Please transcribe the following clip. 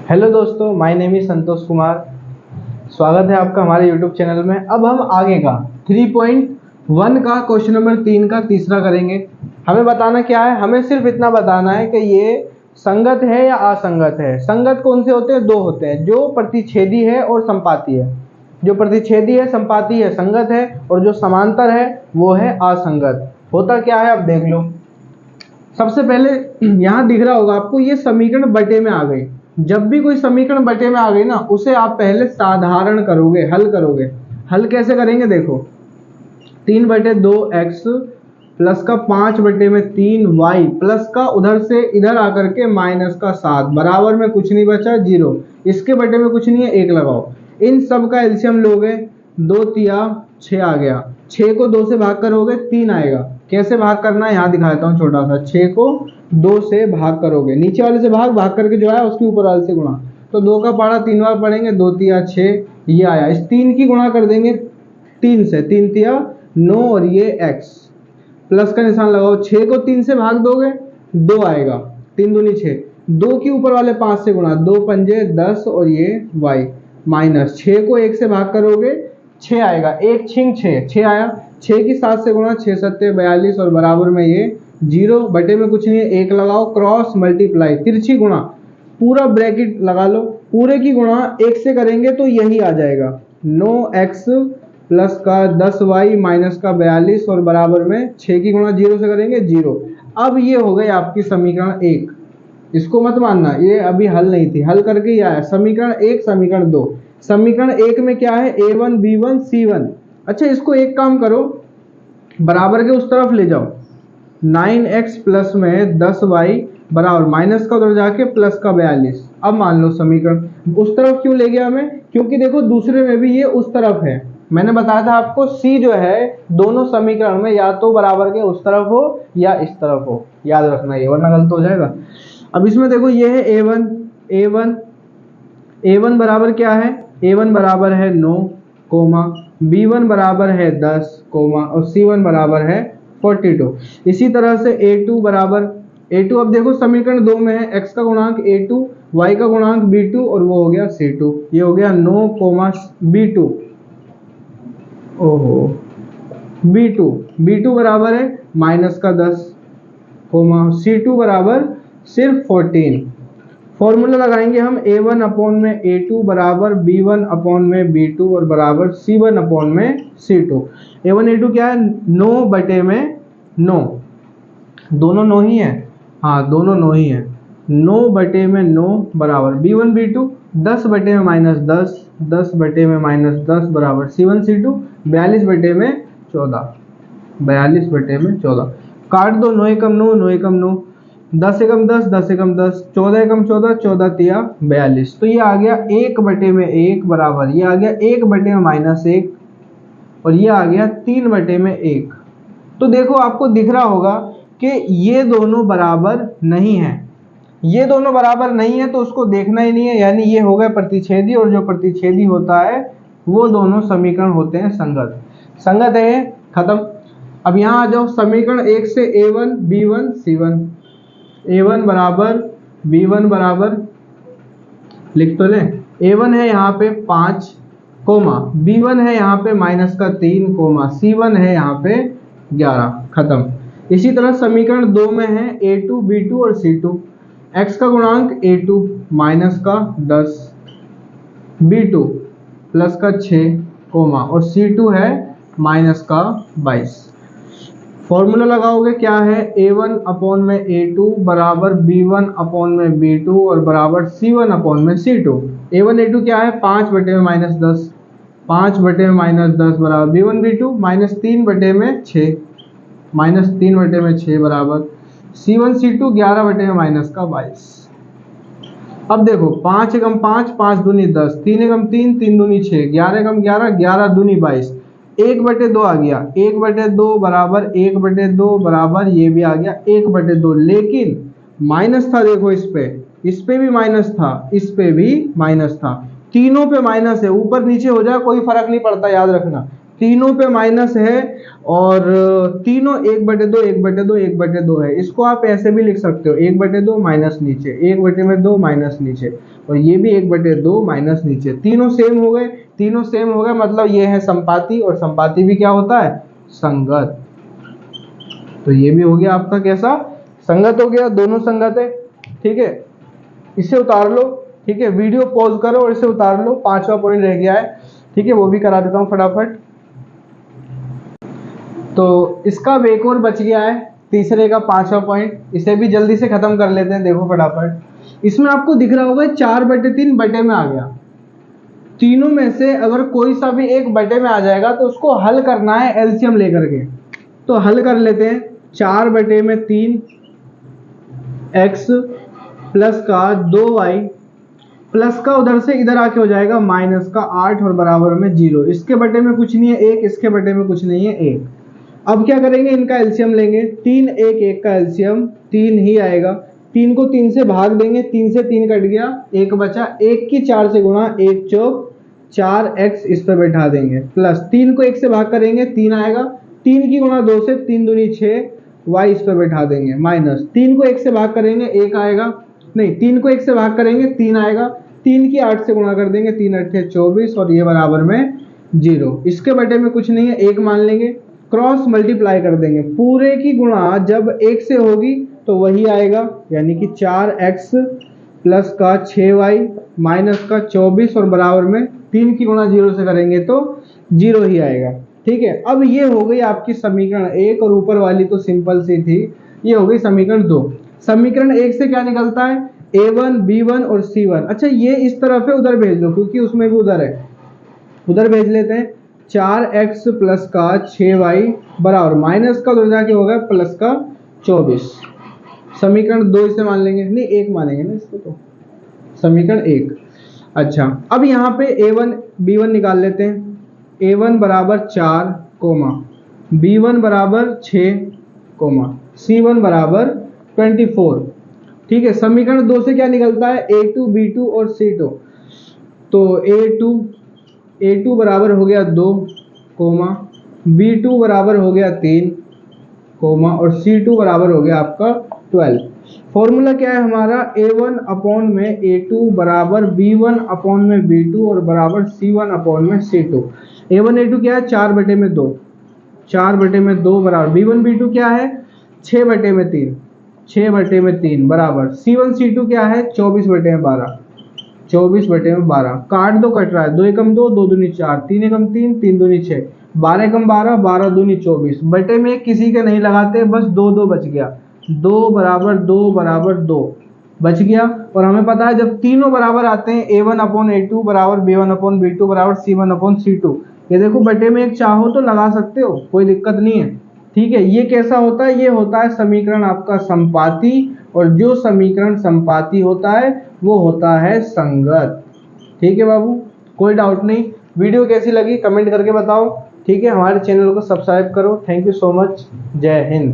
Hello दोस्तों, my name is Santosh Kumar. स्वागत है आपका हमारे यूट्यूब चैनल में। अब हम आगे का 3.1 का क्वेश्चन नंबर 3 का तीसरा करेंगे। हमें बताना क्या है, हमें सिर्फ इतना बताना है कि ये संगत है या असंगत है। संगत कौन से होते हैं? दो होते हैं, जो प्रतिच्छेदी है और संपाती है। जो प्रतिच्छेदी है, संपाती है, संगत है, और जो समांतर है वो है असंगत। होता क्या है अब देख लो। सबसे पहले यहाँ दिख रहा होगा आपको, ये समीकरण बटे में आ गई। जब भी कोई समीकरण बटे में आ गई ना, उसे आप पहले साधारण करोगे, हल करोगे। हल कैसे करेंगे देखो, 3/2x प्लस का 5/3y प्लस का उधर से इधर आकर के माइनस का 7 बराबर में कुछ नहीं बचा, 0। इसके बटे में कुछ नहीं है, 1 लगाओ। इन सब का एलसीएम लोगे, 2 तिया 6 आ गया। 6 को 2 से भाग करोगे 3 आएगा। कैसे भाग करना है यहाँ दिखा देता हूँ छोटा सा। 6 को 2 से भाग करोगे, नीचे वाले से भाग करके जो आया उसके ऊपर वाले से गुणा। तो 2 का पहाड़ा 3 बार पढ़ेंगे, 2 तिया 6 ये आया। इस 3 की गुणा कर देंगे 3 से, 3 तिया 9 और ये x प्लस का निशान लगाओ। 6 को 3 से भाग दोगे 2 आएगा, 3 दूनी 6। 2 के ऊपर वाले 5 से गुणा, 2 पंजे 10 और ये y माइनस 6 को 1 से भाग करोगे 6 आएगा, 1 छिंग 6 आया। 6 की 7 से गुणा, 6 सत्ते 42 और बराबर में ये 0। बटे में कुछ नहीं है, 1 लगाओ। क्रॉस मल्टीप्लाई तिरछी गुणा, पूरा ब्रैकेट लगा लो। पूरे की गुणा 1 से करेंगे तो यही आ जाएगा, 9x प्लस का 10y माइनस का 42 और बराबर में 6 की गुणा 0 से करेंगे 0। अब ये हो गई आपकी समीकरण 1। इसको मत मानना, ये अभी हल नहीं थी, हल करके ही आया। समीकरण 1 समीकरण 2। समीकरण 1 में क्या है, a1 b1 c1। अच्छा, इसको एक काम करो, बराबर के उस तरफ ले जाओ। 9x प्लस में 10y बराबर माइनस का उधर जाके प्लस का 42। अब मान लो समीकरण उस तरफ क्यों ले गया हमें, क्योंकि देखो दूसरे में भी ये उस तरफ है। मैंने बताया था आपको, c जो है दोनों समीकरण में या तो बराबर के उस तरफ हो या इस तरफ हो, याद रखना ये, वरना गलत हो जाएगा। अब इसमें देखो ये है a1 बराबर क्या है, a1 बराबर है 9 कोमा, b1 बराबर है 10 कोमा, और c1 बराबर है 42। इसी तरह से a2 बराबर, a2 अब देखो समीकरण 2 में है, x का गुणांक a2 y का गुणांक b2 और वो हो गया c2। ये हो गया 9 कोमा b2, ओहो b2 बराबर है माइनस का 10 कोमा, c2 बराबर सिर्फ 14। फॉर्मूला लगाएंगे हम, a1 अपॉन में a2 बराबर b1 अपॉन में b2 और बराबर c1 अपॉन में c2। a1 a2 क्या है, 9 बटे में 9, दोनों 9 ही है, हाँ दोनों 9 ही है। 9 बटे में 9 बराबर b1 b2, 10 बटे में माइनस 10, 10 बटे में माइनस 10 बराबर c1 c2, 42 बटे में 14, 42 बटे में 14। काट दो, 9 एकम 9, 9 एकम 9, 10 एकम 10, 10 एकम 10, 14 एकम 14, 14 तिया 42। तो ये आ गया 1 बटे में 1 बराबर, ये आ गया 1 बटे में माइनस 1 और ये आ गया 3 बटे में 1। तो देखो आपको दिख रहा होगा कि ये दोनों बराबर नहीं है। ये दोनों बराबर नहीं है तो उसको देखना ही नहीं है, यानी ये हो गया प्रतिच्छेदी, और जो प्रतिच्छेदी होता है वो दोनों समीकरण होते हैं संगत। संगत है, खत्म। अब यहाँ आ जाओ, समीकरण 1 से a1 b1 c1, a1 बराबर b1 बराबर, लिख तो लें, a1 है यहाँ पे 5 कोमा, b1 है यहाँ पे माइनस का 3 कोमा, c1 है यहाँ पे 11, खत्म। इसी तरह समीकरण 2 में है a2 b2 और c2, x का गुणांक a2 माइनस का 10, b2 प्लस का 6 कोमा, और c2 है माइनस का 22। फॉर्मूला लगाओगे, क्या है, a1 अपॉन में a2 बराबर b1 अपॉन में b2 और बराबर c1 अपॉन में c2। a1 a2 क्या है, 5 बटे में माइनस 10, 5 बटे में माइनस 10 बराबर b1 b2 माइनस 3 बटे में 6, माइनस 3 बटे में 6 बराबर c1 c2 11 बटे में माइनस का 22। अब देखो 5 एकम 5, 5 दूनी 10, 3 एकम 3, 3 दूनी 6, 11 एकम 11, 11 दूनी 22। 1/2 आ गया, 1/2 बराबर 1/2 बराबर ये भी आ गया 1/2, लेकिन माइनस था, देखो इस पे भी माइनस था, इस पे भी माइनस था, तीनों पे माइनस है। ऊपर नीचे हो जाए कोई फर्क नहीं पड़ता, याद रखना, तीनों पे माइनस है और तीनों 1/2 1/2 1/2 है। इसको आप ऐसे भी लिख सकते हो 1/2 माइनस नीचे 1/2 माइनस नीचे, और ये भी 1/2 माइनस नीचे। तीनों सेम हो गए, तीनों सेम हो गए मतलब ये है संपाती, और संपाती भी क्या होता है? संगत। तो ये भी हो गया आपका कैसा? संगत हो गया, दोनों संगत है। ठीक है, इसे उतार लो। ठीक है, वीडियो पॉज करो और इसे उतार लो। 5वां पॉइंट रह गया है, ठीक है, वो भी करा देता हूँ फटाफट। तो इसका एक और बच गया है, तीसरे का 5वां पॉइंट, इसे भी जल्दी से खत्म कर लेते हैं। देखो फटाफट, इसमें आपको दिख रहा होगा 4/3 बटे में आ गया। तीनों में से अगर कोई सा भी एक बटे में आ जाएगा तो उसको हल करना है एलसीएम लेकर के। तो हल कर लेते हैं। 4/3 x प्लस का 2y प्लस का उधर से इधर आके हो जाएगा माइनस का 8 और बराबर में 0। इसके बटे में कुछ नहीं है 1, इसके बटे में कुछ नहीं है 1। अब क्या करेंगे, इनका एलसीएम लेंगे। 3 1 1 का एलसीएम 3 ही आएगा। 3 को 3 से भाग देंगे, 3 से 3 कट गया, 1 बचा। 1 की 4 से गुणा, 1 चौक 4x इस पर बैठा देंगे, प्लस 3 को 1 से भाग करेंगे 3 आएगा। 3 की गुणा 2 से 3 दूनी 6 y इस पर बैठा देंगे, माइनस 3 को 1 से भाग करेंगे 1 आएगा, नहीं 3 को 1 से भाग करेंगे 3 आएगा। 3 की 8 से गुणा कर देंगे, 3 8 24 और ये बराबर में 0। इसके बटे में कुछ नहीं है 1 मान लेंगे। क्रॉस मल्टीप्लाई कर देंगे, पूरे की गुणा जब 1 से होगी तो वही आएगा, यानी कि 4x प्लस का 6y माइनस का 24 और बराबर में 3 की गुणा 0 से करेंगे तो 0 ही आएगा। ठीक है, अब ये हो गई आपकी समीकरण 1 और ऊपर वाली तो सिंपल सी थी, ये हो गई समीकरण 2। समीकरण 1 से क्या निकलता है? a1 b1 और c1। अच्छा, ये इस तरफ है, उधर भेज दो क्योंकि उसमें भी उधर है, उधर भेज लेते हैं। 4x प्लस का 6y बराबर माइनस का उधर जाके होगा प्लस का 24। समीकरण 2 इसे मान लेंगे, नहीं 1 मानेंगे ना इसको, तो समीकरण 1। अच्छा, अब यहाँ पे a1 b1 निकाल लेते हैं। a1 बराबर 4 कोमा, b1 बराबर 6 कोमा, c1 बराबर 24। ठीक है, समीकरण 2 से क्या निकलता है? a2 b2 और c2। तो a2 बराबर हो गया 2 कोमा, b2 बराबर हो गया 3 कोमा, और c2 बराबर हो गया आपका 12। फॉर्मूला क्या है हमारा? a1 अपॉन में a2 बराबर b1 अपॉन में b2 और बराबर c1 अपॉन में c2। a1 a2 क्या है? 4/2, 4/2 बराबर b1 b2 क्या है? 6/3, 6/3 बराबर c1 c2 क्या है? 24/12, 24/12। काट दो, कट रहा है, 2 एकम 2, 2 दूनी 4, 3 एकम 3, 3 दूनी 6, 12 एकम 12, 12 दूनी 24। बटे में किसी के नहीं लगाते, बस 2 2 बच गया, 2 बराबर 2 बराबर 2 बच गया। और हमें पता है जब तीनों बराबर आते हैं a1 अपॉन a2 बराबर b1 अपॉन b2 बराबर c1 अपॉन c2। ये देखो बटे में एक चाहो तो लगा सकते हो, कोई दिक्कत नहीं है। ठीक है, ये कैसा होता है? ये होता है समीकरण आपका संपाती, और जो समीकरण संपाती होता है वो होता है संगत। ठीक है बाबू, कोई डाउट नहीं। वीडियो कैसी लगी कमेंट करके बताओ। ठीक है, हमारे चैनल को सब्सक्राइब करो। थैंक यू सो मच, जय हिंद।